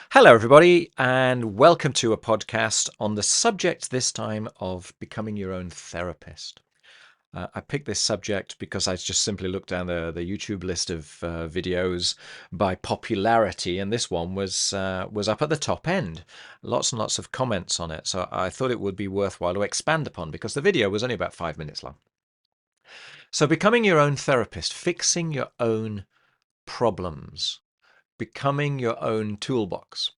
Hello, everybody, and welcome to a podcast on the subject this time of becoming your own therapist. I picked this subject because I just simply looked down the YouTube list of videos by popularity, and this one was up at the top end. Lots and lots of comments on it, so I thought it would be worthwhile to expand upon because the video was only about 5 minutes long. So, becoming your own therapist, fixing your own problems, becoming your own toolbox.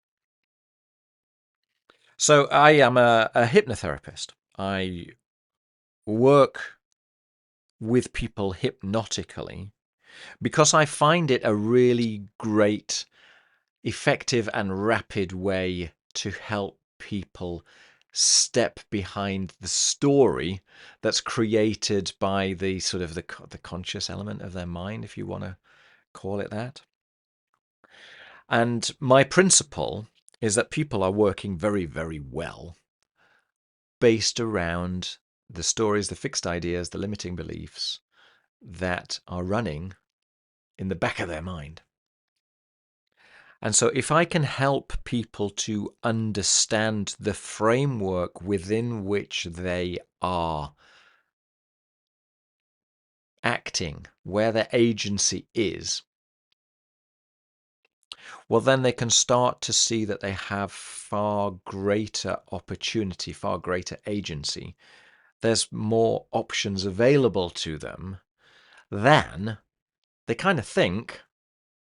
So I am a hypnotherapist. I work with people hypnotically because I find it a really great, effective, and rapid way to help people step behind the story that's created by the sort of the conscious element of their mind, if you want to call it that. And my principle is that people are working very, very well based around the stories, the fixed ideas, the limiting beliefs that are running in the back of their mind. And so, if I can help people to understand the framework within which they are acting, where their agency is, well, then they can start to see that they have far greater opportunity, far greater agency. There's more options available to them than they kind of think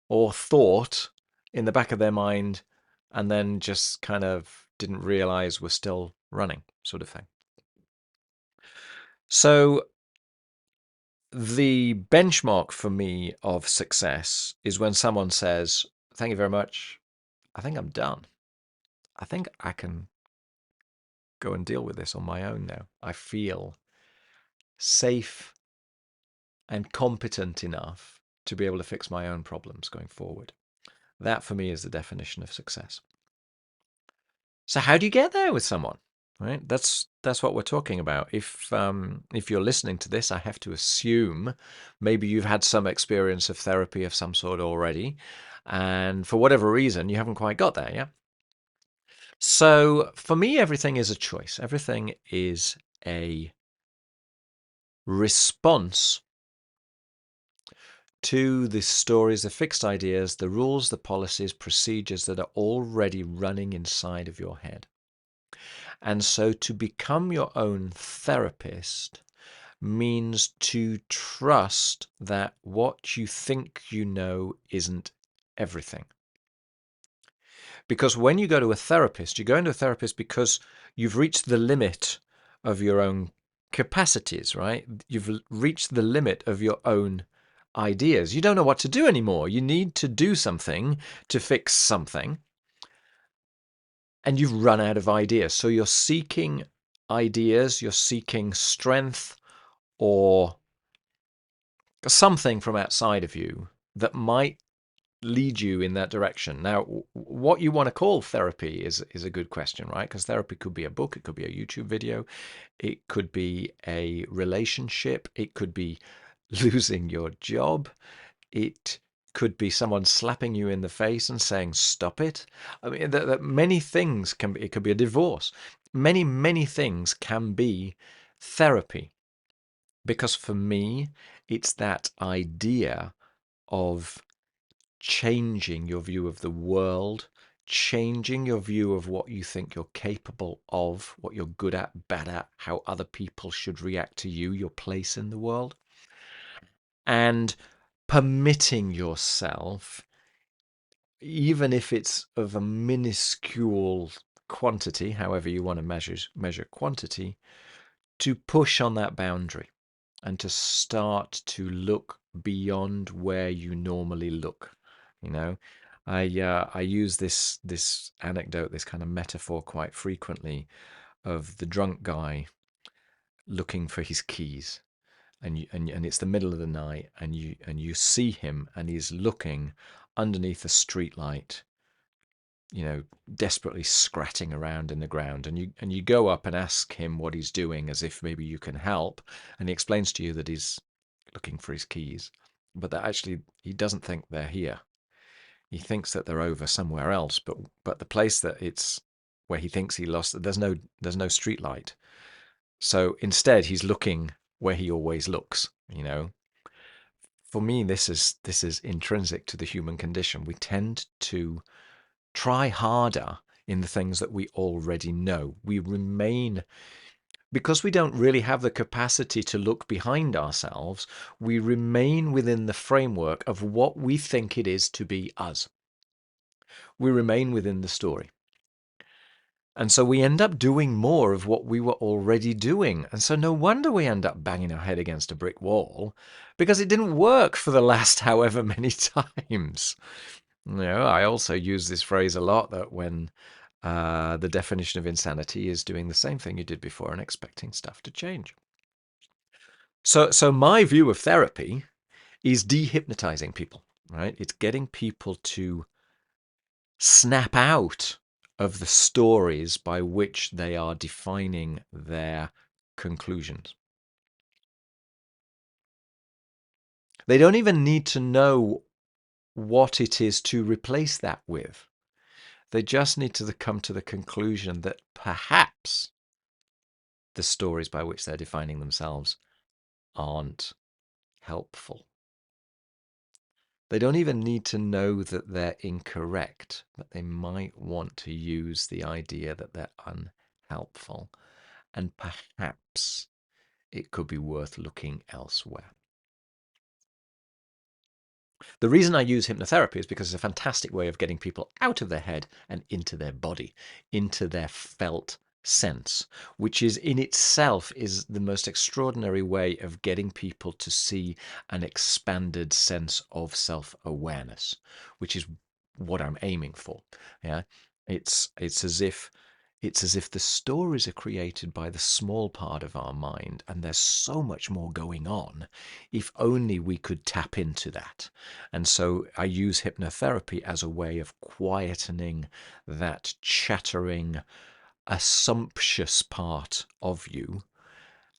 or thought in the back of their mind and then just kind of didn't realize we're still running, sort of thing. So the benchmark for me of success is when someone says, "Thank you very much. I think I'm done. I think I can go and deal with this on my own now. I feel safe and competent enough to be able to fix my own problems going forward." That for me is the definition of success. So how do you get there with someone? Right? That's what we're talking about. If you're listening to this, I have to assume maybe you've had some experience of therapy of some sort already, and for whatever reason, you haven't quite got there, yeah? So for me, everything is a choice. Everything is a response to the stories, the fixed ideas, the rules, the policies, procedures that are already running inside of your head. And so to become your own therapist means to trust that what you think you know isn't everything. Because when you go to a therapist, you go into a therapist because you've reached the limit of your own capacities, right? You've reached the limit of your own ideas. You don't know what to do anymore. You need to do something to fix something, and you've run out of ideas. So you're seeking ideas, you're seeking strength or something from outside of you that might lead you in that direction. Now, what you want to call therapy is a good question, right? Because therapy could be a book, it could be a YouTube video, it could be a relationship, it could be losing your job, it could be someone slapping you in the face and saying, "Stop it." I mean, that many things can be, it could be a divorce. Many things can be therapy. Because for me, it's that idea of changing your view of the world, changing your view of what you think you're capable of, what you're good at, bad at, how other people should react to you, your place in the world, and permitting yourself, even if it's of a minuscule quantity, however you want to measure quantity, to push on that boundary and to start to look beyond where you normally look. You know, I use this anecdote, this kind of metaphor quite frequently of the drunk guy looking for his keys, and it's the middle of the night, and you see him, and he's looking underneath a street light, desperately scratching around in the ground, and you go up and ask him what he's doing, as if maybe you can help, and he explains to you that he's looking for his keys, but that actually he doesn't think they're here. He thinks that they're over somewhere else, but the place that it's where he thinks he lost, there's no street light. So instead, he's looking where he always looks. For me, this is intrinsic to the human condition. We tend to try harder in the things that we already know. We remain, because we don't really have the capacity to look behind ourselves, we remain within the framework of what we think it is to be us. We remain within the story. And so we end up doing more of what we were already doing. And so no wonder we end up banging our head against a brick wall, because it didn't work for the last however many times. I also use this phrase a lot, that when the definition of insanity is doing the same thing you did before and expecting stuff to change. So my view of therapy is de-hypnotizing people, right? It's getting people to snap out of the stories by which they are defining their conclusions. They don't even need to know what it is to replace that with. They just need to come to the conclusion that perhaps the stories by which they're defining themselves aren't helpful. They don't even need to know that they're incorrect, but they might want to use the idea that they're unhelpful, and perhaps it could be worth looking elsewhere. The reason I use hypnotherapy is because it's a fantastic way of getting people out of their head and into their body, into their felt sense, which is in itself is the most extraordinary way of getting people to see an expanded sense of self-awareness, which is what I'm aiming for. Yeah, it's as if the stories are created by the small part of our mind, and there's so much more going on if only we could tap into that. And so I use hypnotherapy as a way of quietening that chattering, assumptuous part of you,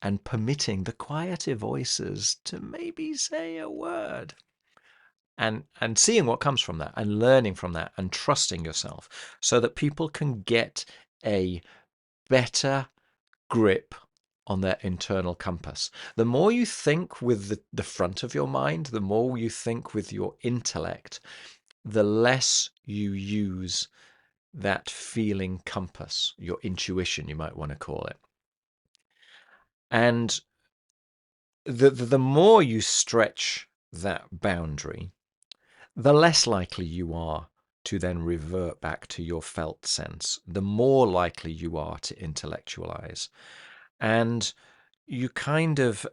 and permitting the quieter voices to maybe say a word. And seeing what comes from that, and learning from that, and trusting yourself, so that people can get a better grip on their internal compass. The more you think with the front of your mind, the more you think with your intellect, the less you use that feeling compass, your intuition, you might want to call it. And the more you stretch that boundary, the less likely you are to then revert back to your felt sense, the more likely you are to intellectualize. And you kind of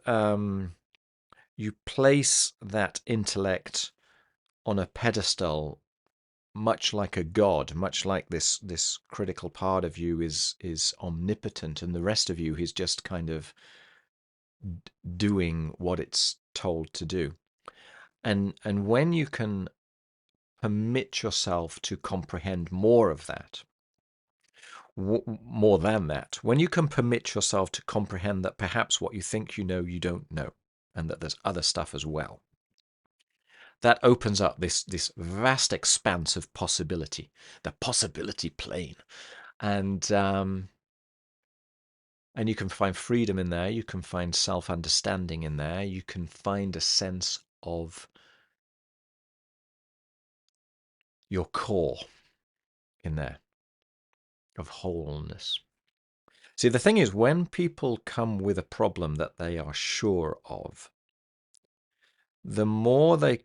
you place that intellect on a pedestal, much like a god, much like this critical part of you is omnipotent, and the rest of you is just kind of doing what it's told to do. And when you can permit yourself to comprehend more of that, more than that, when you can permit yourself to comprehend that perhaps what you think you don't know, and that there's other stuff as well, that opens up this vast expanse of possibility, the possibility plane. And you can find freedom in there, you can find self-understanding in there, you can find a sense of your core in there, of wholeness. See, the thing is, when people come with a problem that they are sure of, the more they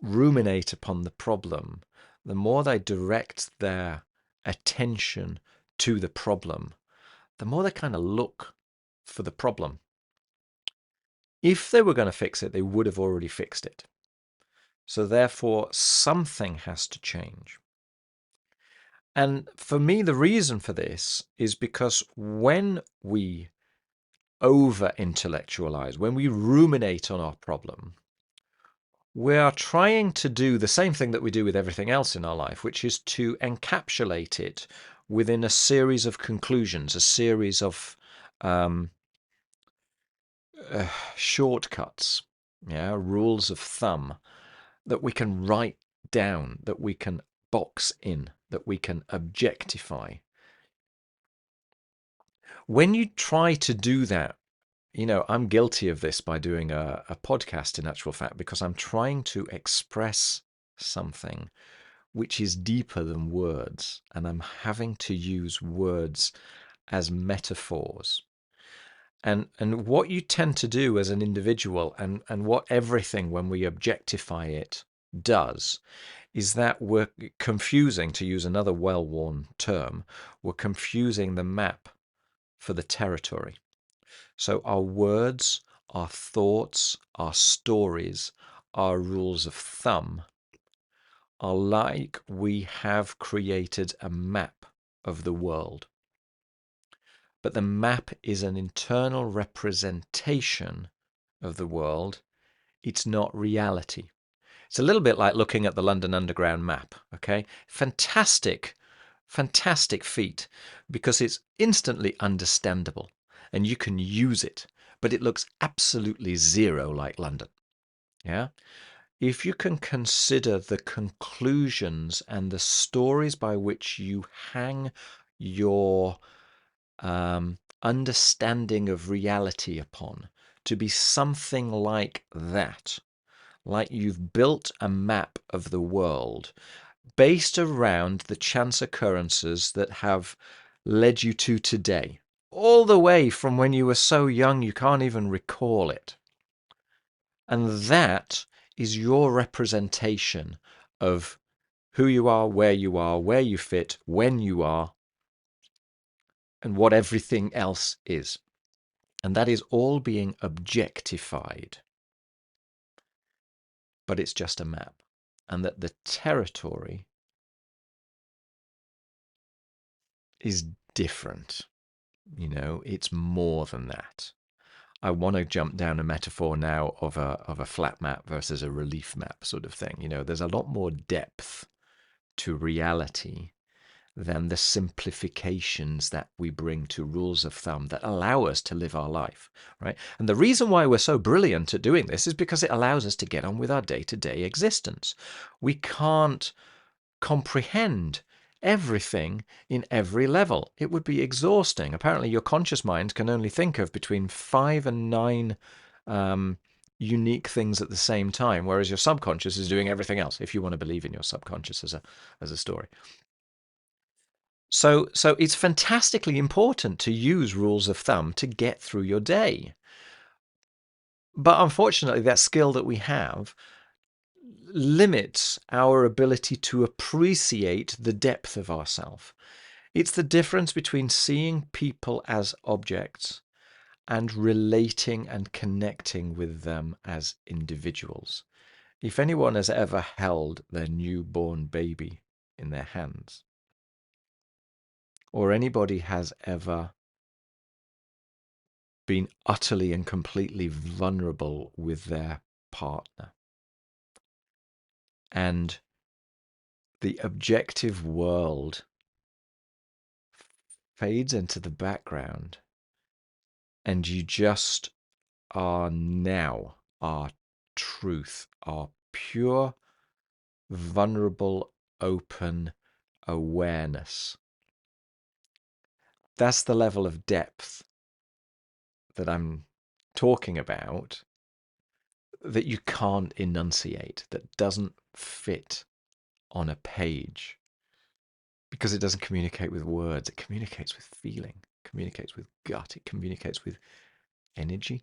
ruminate upon the problem, the more they direct their attention to the problem, the more they kind of look for the problem. If they were going to fix it, they would have already fixed it. So therefore, something has to change. And for me, the reason for this is because when we over-intellectualize, when we ruminate on our problem, we are trying to do the same thing that we do with everything else in our life, which is to encapsulate it within a series of conclusions, a series of shortcuts, rules of thumb that we can write down, that we can box in, that we can objectify. When you try to do that, I'm guilty of this by doing a podcast, in actual fact, because I'm trying to express something which is deeper than words, and I'm having to use words as metaphors. And what you tend to do as an individual, and what everything, when we objectify it, does, is that we're confusing, to use another well-worn term, we're confusing the map for the territory. So our words, our thoughts, our stories, our rules of thumb are like we have created a map of the world. But the map is an internal representation of the world. It's not reality. It's a little bit like looking at the London Underground map, okay? Fantastic, fantastic feat, because it's instantly understandable and you can use it, but it looks absolutely zero like London, yeah? If you can consider the conclusions and the stories by which you hang your understanding of reality upon to be something like that, like you've built a map of the world based around the chance occurrences that have led you to today, all the way from when you were so young you can't even recall it. And that is your representation of who you are, where you fit, when you are, and what everything else is. And that is all being objectified. But it's just a map. And that the territory is different. It's more than that. I want to jump down a metaphor now of a flat map versus a relief map sort of thing. There's a lot more depth to reality than the simplifications that we bring to rules of thumb that allow us to live our life, right? And the reason why we're so brilliant at doing this is because it allows us to get on with our day-to-day existence. We can't comprehend everything in every level. It would be exhausting. Apparently, your conscious mind can only think of between 5 and 9 unique things at the same time, whereas your subconscious is doing everything else, if you want to believe in your subconscious as a story. So it's fantastically important to use rules of thumb to get through your day. But unfortunately, that skill that we have limits our ability to appreciate the depth of ourself. It's the difference between seeing people as objects and relating and connecting with them as individuals. If anyone has ever held their newborn baby in their hands, or anybody has ever been utterly and completely vulnerable with their partner, and the objective world fades into the background, and you just are now, our truth, our pure, vulnerable, open awareness. That's the level of depth that I'm talking about, that you can't enunciate, that doesn't fit on a page, because it doesn't communicate with words. It communicates with feeling, it communicates with gut, it communicates with energy.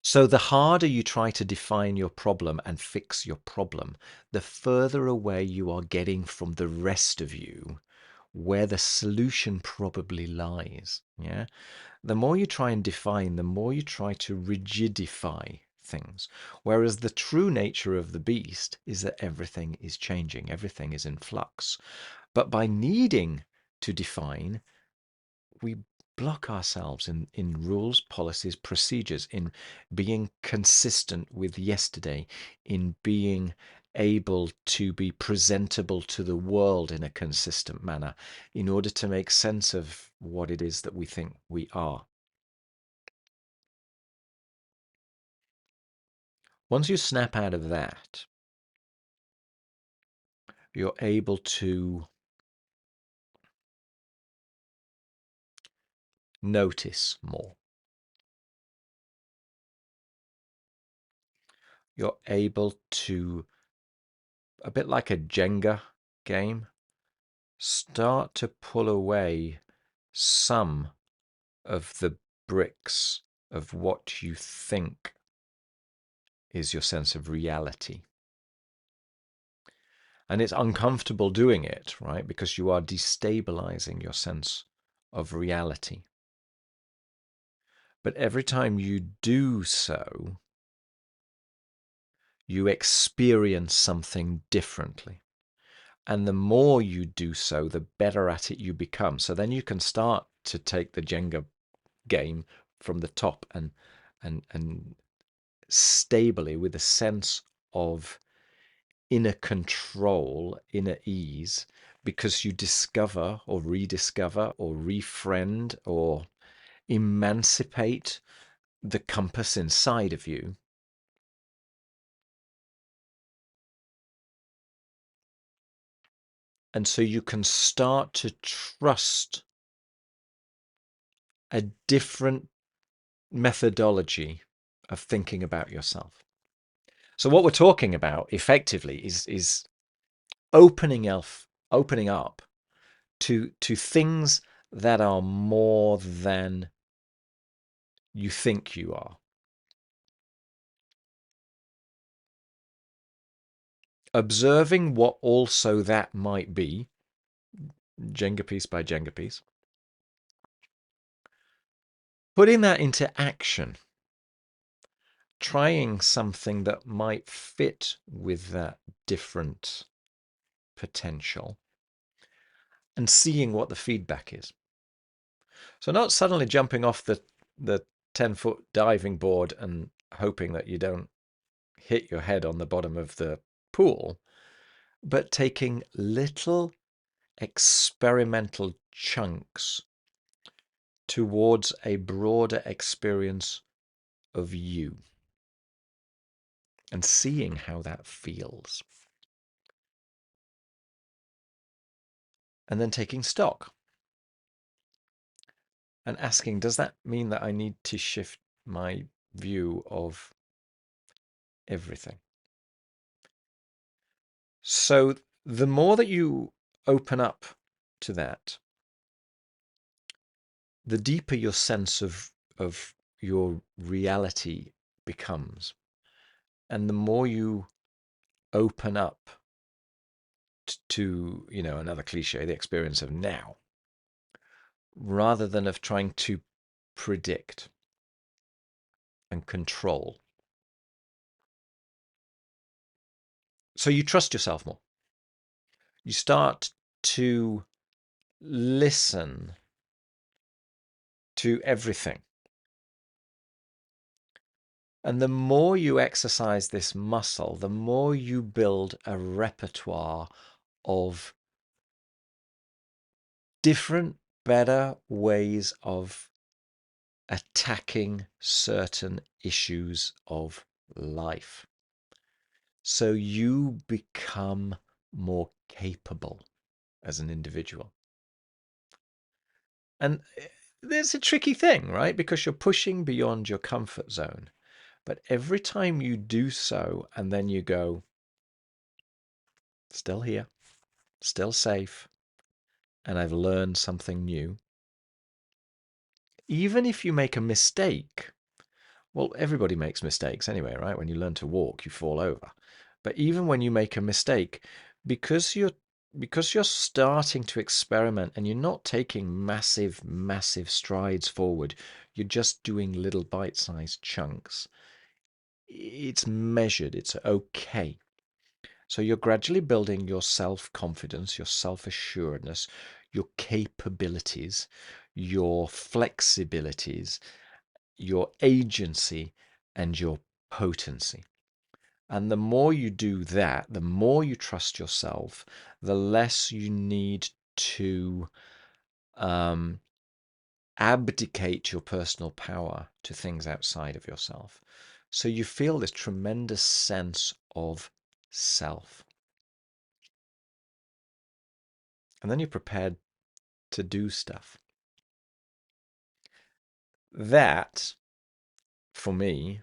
So the harder you try to define your problem and fix your problem, the further away you are getting from the rest of you, where the solution probably lies. Yeah. The more you try and define, the more you try to rigidify things. Whereas the true nature of the beast is that everything is changing, everything is in flux. But by needing to define, we block ourselves in rules, policies, procedures, in being consistent with yesterday, in being able to be presentable to the world in a consistent manner, in order to make sense of what it is that we think we are. Once you snap out of that, you're able to notice more. You're able to, a bit like a Jenga game, start to pull away some of the bricks of what you think is your sense of reality. And it's uncomfortable doing it, right? Because you are destabilizing your sense of reality. But every time you do so, you experience something differently. And the more you do so, the better at it you become. So then you can start to take the Jenga game from the top and stably, with a sense of inner control, inner ease, because you discover or rediscover or refriend or emancipate the compass inside of you. And so you can start to trust a different methodology of thinking about yourself. So what we're talking about effectively is opening up to things that are more than you think you are. Observing what also that might be, Jenga piece by Jenga piece. Putting that into action. Trying something that might fit with that different potential and seeing what the feedback is. So not suddenly jumping off the 10-foot diving board and hoping that you don't hit your head on the bottom of the pool, but taking little experimental chunks towards a broader experience of you and seeing how that feels. And then taking stock and asking, does that mean that I need to shift my view of everything? So the more that you open up to that, the deeper your sense of your reality becomes. And the more you open up to, another cliche, the experience of now, rather than of trying to predict and control. So you trust yourself more. You start to listen to everything. And the more you exercise this muscle, the more you build a repertoire of different, better ways of attacking certain issues of life. So you become more capable as an individual. And there's a tricky thing, right? Because you're pushing beyond your comfort zone. But every time you do so, and then you go, still here, still safe, and I've learned something new. Even if you make a mistake, well, everybody makes mistakes anyway, right? When you learn to walk, you fall over. But even when you make a mistake, because you're starting to experiment and you're not taking massive strides forward, you're just doing little bite-sized chunks. It's measured, it's okay. So you're gradually building your self-confidence, your self-assuredness, your capabilities, your flexibilities, your agency, and your potency. And the more you do that, the more you trust yourself, the less you need to abdicate your personal power to things outside of yourself. So you feel this tremendous sense of self. And then you're prepared to do stuff. That, for me,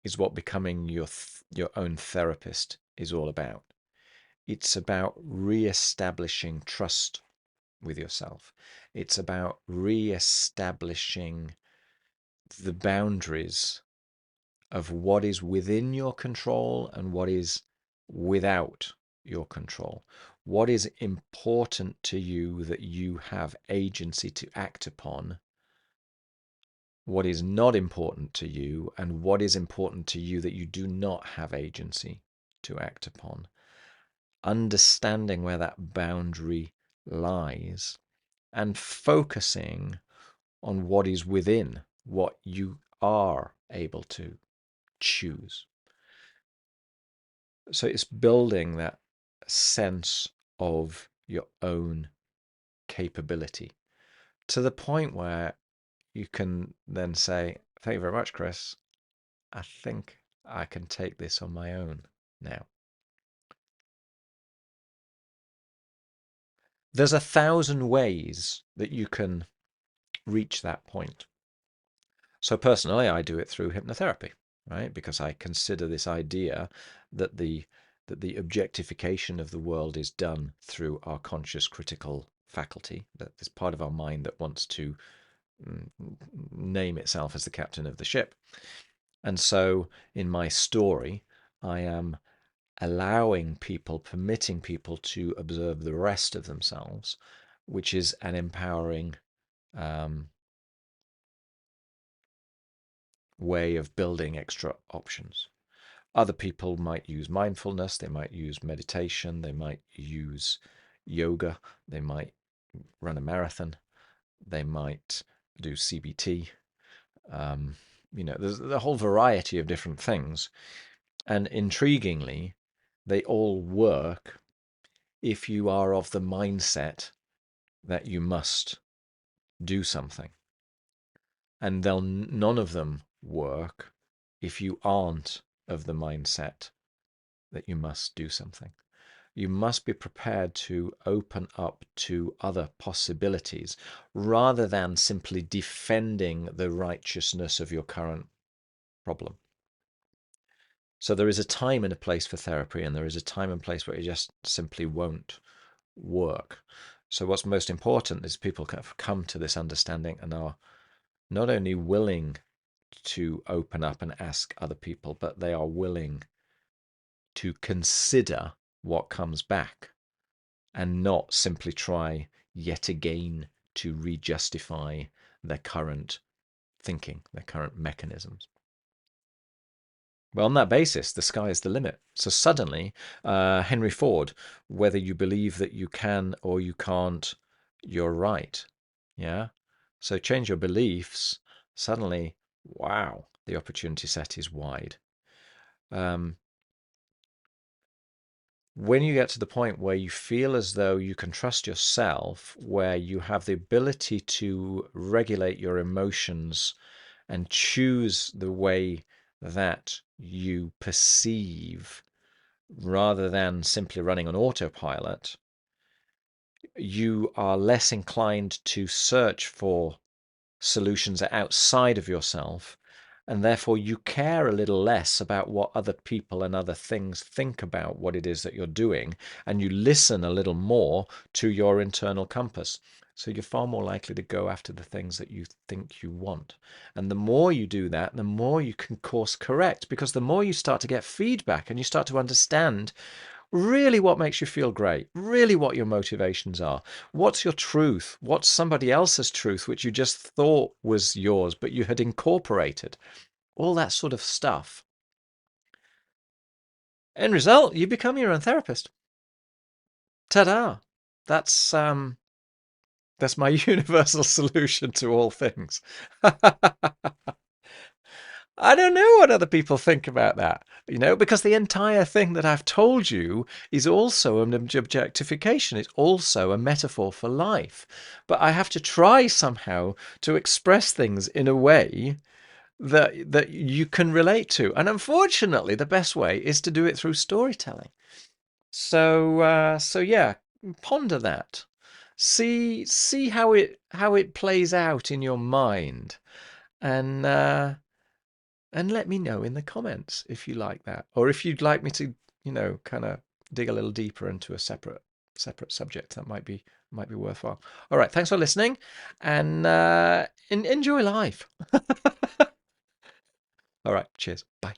is what becoming your own therapist is all about. It's about re-establishing trust with yourself. It's about re-establishing the boundaries of what is within your control and what is without your control. What is important to you that you have agency to act upon? What is not important to you, and what is important to you that you do not have agency to act upon? Understanding where that boundary lies and focusing on what is within, what you are able to choose. So it's building that sense of your own capability to the point where you can then say, thank you very much, Chris. I think I can take this on my own now. There's 1,000 ways that you can reach that point. So personally, I do it through hypnotherapy, right? Because I consider this idea that the objectification of the world is done through our conscious critical faculty, that there's part of our mind that wants to name itself as the captain of the ship. And so in my story, I am allowing people, permitting people to observe the rest of themselves, which is an empowering way of building extra options. Other people might use mindfulness, they might use meditation, they might use yoga, they might run a marathon, they might do CBT. There's a whole variety of different things. And intriguingly, they all work if you are of the mindset that you must do something. And none of them work if you aren't of the mindset that you must do something. You must be prepared to open up to other possibilities rather than simply defending the righteousness of your current problem. So there is a time and a place for therapy, and there is a time and place where it just simply won't work. So what's most important is people have come to this understanding and are not only willing to open up and ask other people, but they are willing to consider what comes back and not simply try yet again to re-justify their current thinking, their current mechanisms. Well, on that basis, the sky is the limit. So suddenly, Henry Ford, whether you believe that you can or you can't, you're right. Yeah. So change your beliefs. Suddenly, wow, the opportunity set is wide. When you get to the point where you feel as though you can trust yourself, where you have the ability to regulate your emotions and choose the way that you perceive rather than simply running on autopilot, you are less inclined to search for solutions outside of yourself, and therefore you care a little less about what other people and other things think about what it is that you're doing, and you listen a little more to your internal compass. So you're far more likely to go after the things that you think you want. And the more you do that, the more you can course correct, because the more you start to get feedback and you start to understand really what makes you feel great, really what your motivations are. What's your truth? What's somebody else's truth, which you just thought was yours, but you had incorporated? All that sort of stuff. End result, you become your own therapist. Ta-da! That's my universal solution to all things. I don't know what other people think about that, because the entire thing that I've told you is also an objectification. It's also a metaphor for life. But I have to try somehow to express things in a way that you can relate to. And unfortunately, the best way is to do it through storytelling. So yeah, ponder that. See how it plays out in your mind, and let me know in the comments if you like that, or if you'd like me to, kind of dig a little deeper into a separate subject that might be worthwhile. All right, thanks for listening, and enjoy life. All right, cheers, bye.